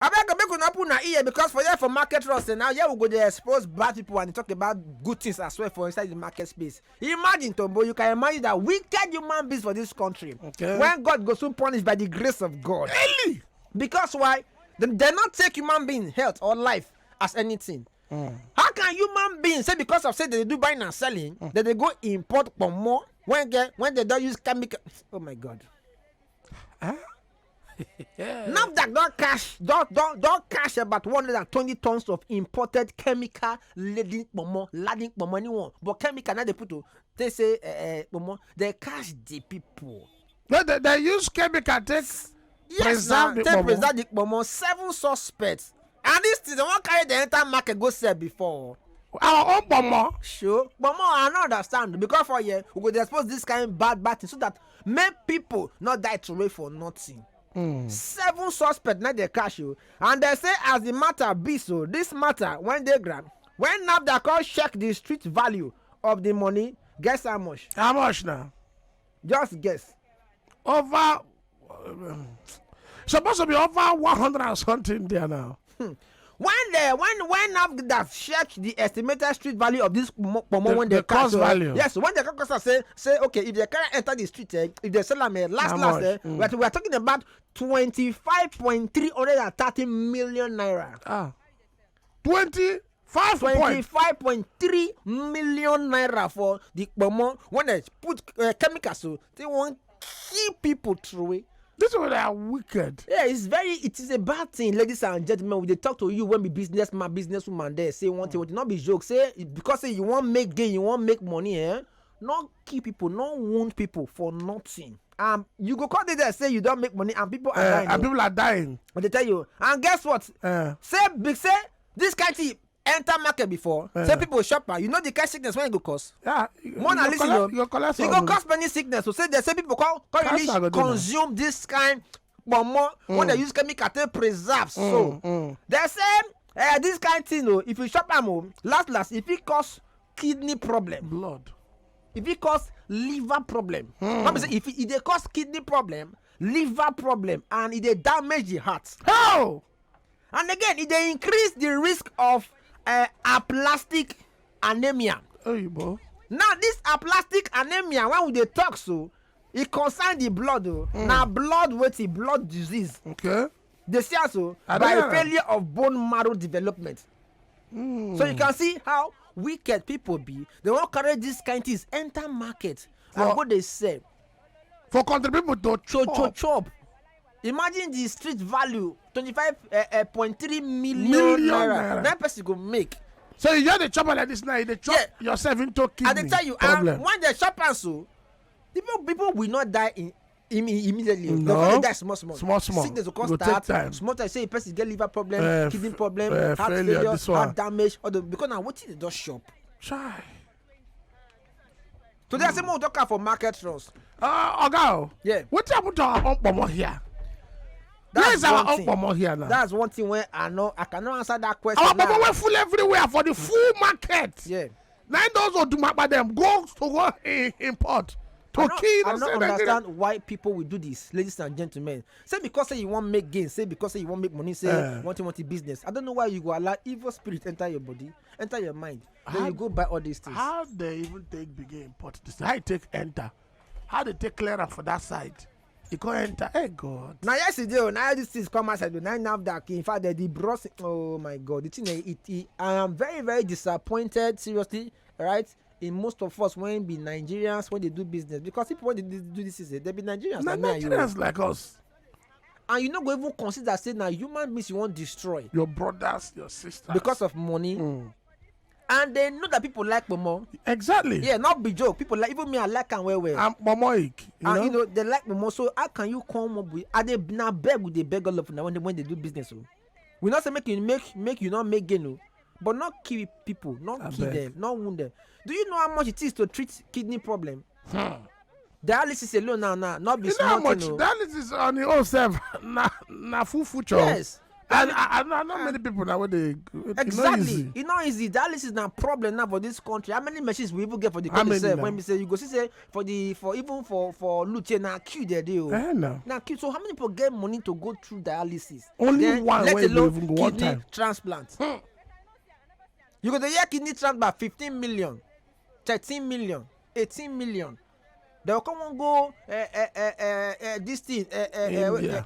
I beg make una put na ear because for market rush now we go dey expose bad people and talk about good things as well for inside the market space. Imagine Tombo, you can imagine that wicked human beings for this country. Okay. When God goes soon punished by the grace of God. Really? Because why? They not take human being health or life as anything. How can human beings say because of say they do buying and selling that they go import Pomo when they don't use chemical? Oh my God. Huh? NAFDAC don't cash about 120 tons of imported chemical laden Pomo anyone. But chemical now they say Pomo they cash the people. No, they use chemical preserve the Pomo. 7 suspects. And this thing, they won't carry the entire market go sell before. Our own Pomo. Sure. Pomo, I don't understand. Because for you, we could expose this kind of bad thing so that make people not die to wait for nothing. 7 suspects, not the cash you. And they say as the matter be so, this matter, when they grab, when NAFDAC call check the street value of the money, guess how much? How much now? Just guess. Over, supposed to be over 100 and something there now. When NAFDAC check the estimated street value of this Pomo when they cost value. Yes, when the customer say okay, if they can't enter the street, if they sell them last we are talking about 25.330 million naira. 25.3 million naira for the Pomo when they put chemicals, so they want keep people through. This is why they are wicked. Yeah, it is a bad thing, ladies and gentlemen. When they talk to you when be businesswoman there, say one thing, not be joke. Say because you want make gain, you want make money, not keep people, not wound people for nothing. You go call there say you don't make money and people are dying. And people are dying. But they tell you, and guess what? Say this kind of thing enter market before. Say people shopper, you know the kind of sickness when it go cause. Yeah, more than listen, you go cause many sickness. So say they say people can't really consume this kind Pomo when they use chemical to preserve. So they say this kind of thing, if you shop them, last if it cause kidney problem, blood, if it cause liver problem, if it cause kidney problem, liver problem, and it damage the heart. How? And again, it increase the risk of aplastic anemia. Now this aplastic anemia, when they talk so, it concern the blood. Now blood disease. Okay. They say also by failure of bone marrow development. So you can see how wicked people be. They won't carry this kind of things enter market and what they say for country people to chop. Imagine the street value 25.3 million naira. That person go make. So you just the chopper like this now. They chop yourself into kidney. And they tell you, when they chop and so, people will not die immediately. No. They die small. Sickness will cause start. Small time say a person get liver problem, kidney problem, heart failure, heart damage. Because now what they just shop. Try. Today I say more talk for market trust. Oga. Yeah. What happened to our Pomo here? Where's our Pomo here now? That's one thing where I cannot answer that question. Our Pomo were full everywhere for the full market. Yeah. Now those who do by them go import. I don't understand why people will do this, ladies and gentlemen. Say because you want make gain, say because you want make money, say want business. I don't know why you go allow evil spirit enter your body, enter your mind. Then you go buy all these things. How they even take big import this? How you take enter? How they take clearance for that side? You can't enter. Hey God. Now yesterday, now these things come outside. Now that in fact the bros. Oh my God, the thing I am very very disappointed. Seriously, right? In most of us when be Nigerians when they do business, because people when they do this they be Nigerians. Nigerians like us. And you not go even consider say now human beings you want destroy your brothers, your sisters because of money. And they know that people like Pomo. Exactly. Yeah, not be joke. People like even me. I like and well. I'm Pomoic. You know they like Pomo. So how can you come up with? Are they now beg with they beg all of now when they do business? So we not say make you not make gain, but not kill people, not kill them, not wound them. Do you know how much it is to treat kidney problem? Dialysis alone now not be small. You know how much dialysis on the own self na full future. Yes. And I know many people now when they exactly. It's not easy. Dialysis na problem now for this country. How many machines we even get for the country itself? When we say you go see say for Luche na queue there dey. No. Na queue. So how many people get money to go through dialysis? Only then, one. Let alone even go kidney one time. transplant. You go to hear kidney transplant 15 million, 13 million, 18 million. They will come and go this thing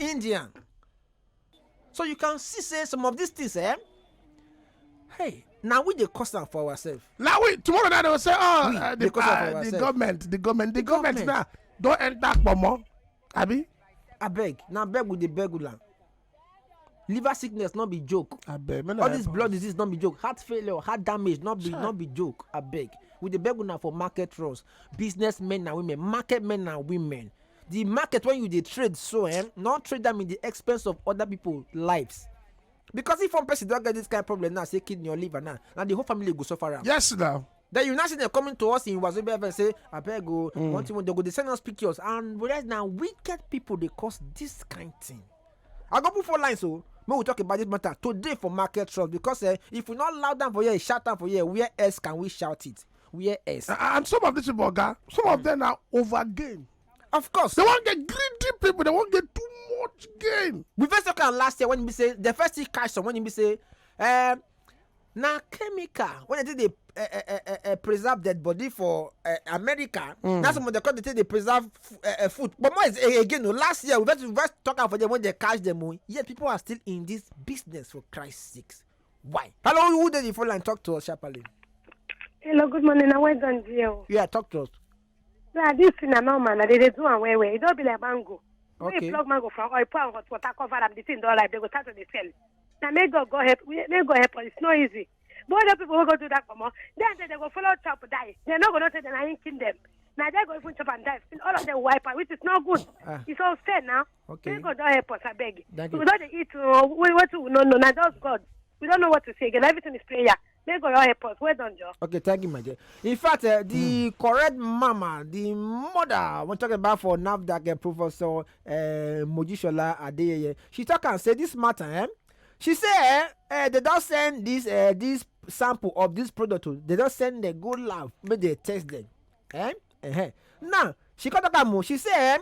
Indian. So you can see say some of these things hey, now we dey cost am for ourselves. Now tomorrow night they will say the government now don't enter Pomo. Abi? Abeg, na beg we dey beg una. Liver sickness not be joke. All this blood disease not be joke. Heart failure, heart damage not be joke. Abeg, we dey beg una for market runs. Businessmen and women, market men and women. The market when you dey trade so not trade them in the expense of other people's lives. Because if one person don't get this kind of problem now, say kidney or liver now the whole family go suffer. Yes, now. Then you now see them coming to us in Wazobia and say, abeg go, one thing when they go, they send us pictures. And whereas now wicked people they cause this kind of thing. I go put 4 lines so when we talk about this matter today for market trust because if we not loud down for here, shout down for here, where else can we shout it? Where else? And some of these people, some of them are over gain. Of course. They won't get greedy people, they won't get too much gain. We first talk about last year when we say the first thing cash when you say now chemical when they preserve dead body for America. That's what they call they preserve food. But more is again last year we first talk about them when they catch them. Yet people are still in this business for Christ's sakes. Why? Hello, who did you phone and talk to us sharply? Hello, good morning. I went on you. Yeah, talk to us. Yeah, this thing now, man, they do and where it don't be like mango. Okay. When you plug mango from oil, pour hot water, cover them, the thing don't like they go start to the sell. Now make God go help. Make God help us. It's not easy. But other people will go do that for more. Then they go follow chop die. They're not going to say that I ain't kill them. Now they go even chop and die. All of them wipe out, which is not good. It's all fair now. Okay. Make God don't help us. I beg. Thank We you. don't eat. What to no. Now just God. We don't know what to say again. Everything is prayer. May God help us. Well done, Joe. Okay, thank you, my dear. In fact, the correct mama, the mother, we're talking about for NAFDAC Professor Mojishola Adeyeye, she talk and say this matter, she say they don't send this sample of this product, they don't send the good lab, but they test them. Now, she got talk more. She say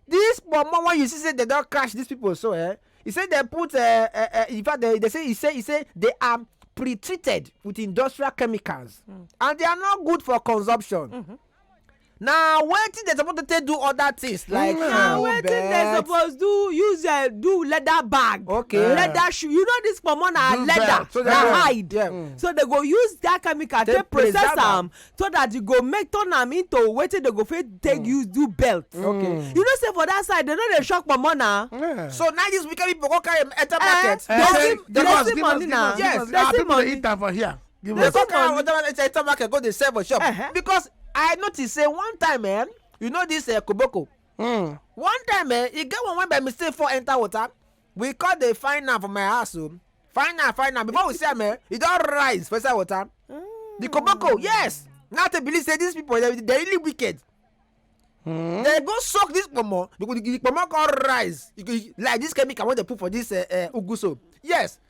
this Pomo when you see say they don't crash these people, so he said they put in fact they say they are pre-treated with industrial chemicals and they are not good for consumption. Now wetin they supposed to do other things like wetin they suppose do use do leather bag, leather shoe. You know this Pomo na leather so na hide, so they go use that chemical take process am so that you go make turn am into wetin they go fit take use do belt. Okay. You know say for that side they no dey shock Pomo na. So now these wicked people go carry enter market. They see money na. Yes, they see money. Eat them for here. Give They us. go carry enter market go dey sell for shop because I notice say one time you know this koboko. One time e get one when by mistake for enter water. We call the find am for my house find am before we see am e don rise for inside water. The koboko, yes. Now they believe say these people they really wicked. They go soak this Pomo because the Pomo can rise like this chemical when they put for this uguso. Yes.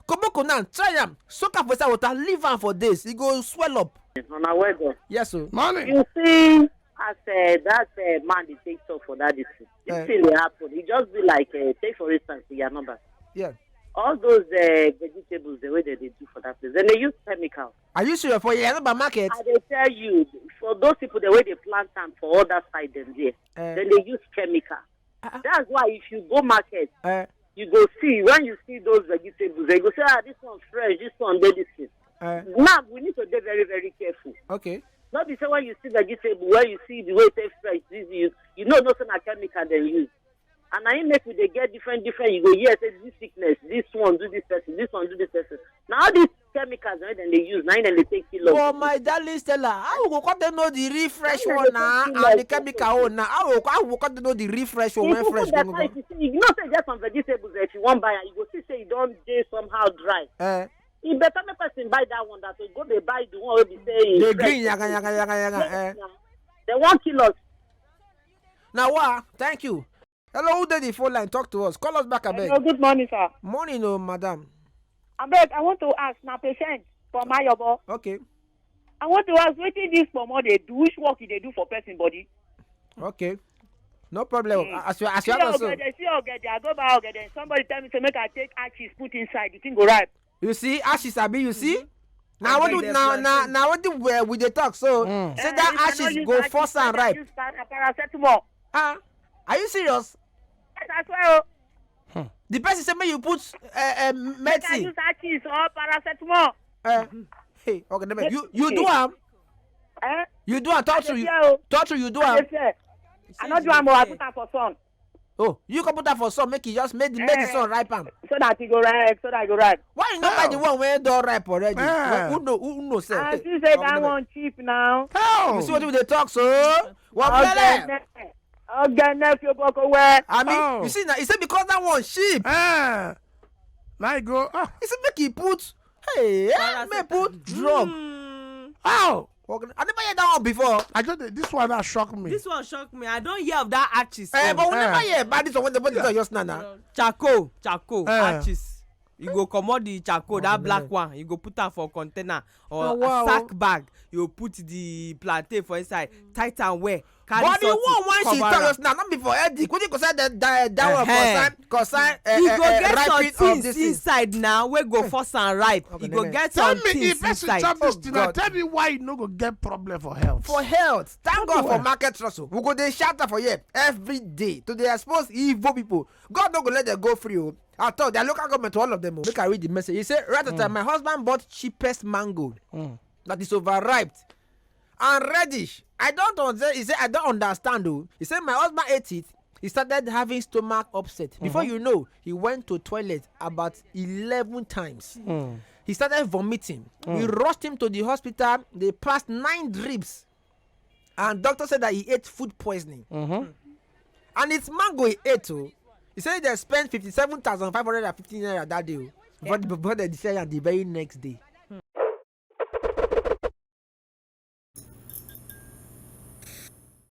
Koboko now try am soak am for inside water leave am for days e go swell up. On our weather. Yes sir. Money. You see, as that man they take stuff for that this thing will happen. It just be like take for instance your number. Yeah. All those vegetables the way that they do for that place, then they use chemicals. Are you sure for your number market? And they tell you for those people the way they plant them for other side them there, then they use chemical. That's why if you go market, you go see when you see those vegetables, they go say, this one's fresh, this one they this thing. Now we need to be very, very careful. Okay. Not be say when you see vegetable, when you see the way they fresh, this you know nothing a chemical they use. And I make we they get different. You go yes, this sickness, this one do this person, this one do this person. Now all these chemicals right, then they use, now then they take kilo. Oh my darling Stella, how we go come to know the refresh one now and the chemical one now? How we come to know the refresh one when fresh one go? You know say just some vegetables if you want buy and you go see say you don't dey somehow dry. It better make person buy that one that will go they buy the one will be saying the green yaga. They 1 kilo. Now what? Thank you. Hello, who did the phone line? Talk to us. Call us back, abeg. Hello, good morning, sir. Morning, oh, madam. Abeg, I want to ask na patient for Mayobo. Okay. I want to ask wetin this Pomo dey do, which work they do for person body. Okay. No problem. As you have See also. ogede, I go buy ogede. Somebody tell me to make I take ashes put inside. The thing go ripe. You see, ashes abi, you see? Now what do now we dey talk so say that ashes go force and ripe. Use paracetamol. Are you serious? Yes, I swear. The person say make you put Make I medicine. use ashes or paracetamol. Hey, okay, you do am. Eh? You do am. Talk to you. You do I am. not do am, I put am for sun. Oh, you can put that for sun. Make it just make the sun ripe am. So that it go ripe. Why you not buy the one where don ripe already? Who know say? I see say that one cheap now. You see what they talk so? What belle? If you go where? I mean, you see now. He said because that one cheap. Now you go. He said make he put. Hey, may put drug. How? I never heard that one before. I just this one that shocked me. This one shocked me. I don't hear of that arches. But we never hear about this one when they put it on just now. Charcoal, arches. You go comot the charcoal, that black one. You go put am for container or a sack bag. You put the plantain for inside. Tight and well. But the one she tell us now, not before Eddie. Could you consider that one concern you go get ripening some of this things inside now wey go force and ripe. You go get Tell some me things if person inside. chop this thing, tell me why you no go get problem for health. For health. Thank God for market trust. We go dey shout for here every day to dey expose evil people. God no go let them go free. I thought their local government to all of them. Make I read the message. He said, Ratata, my husband bought cheapest mango that is overripe and reddish. I don't understand. He said, I don't understand though. He said, my husband ate it. He started having stomach upset. Before you know, he went to toilet about 11 times. He started vomiting. We rushed him to the hospital. They passed 9 drips. And doctor said that he ate food poisoning. And it's mango he ate too. He said they spent 57,515 naira that day. But they decided the very next day.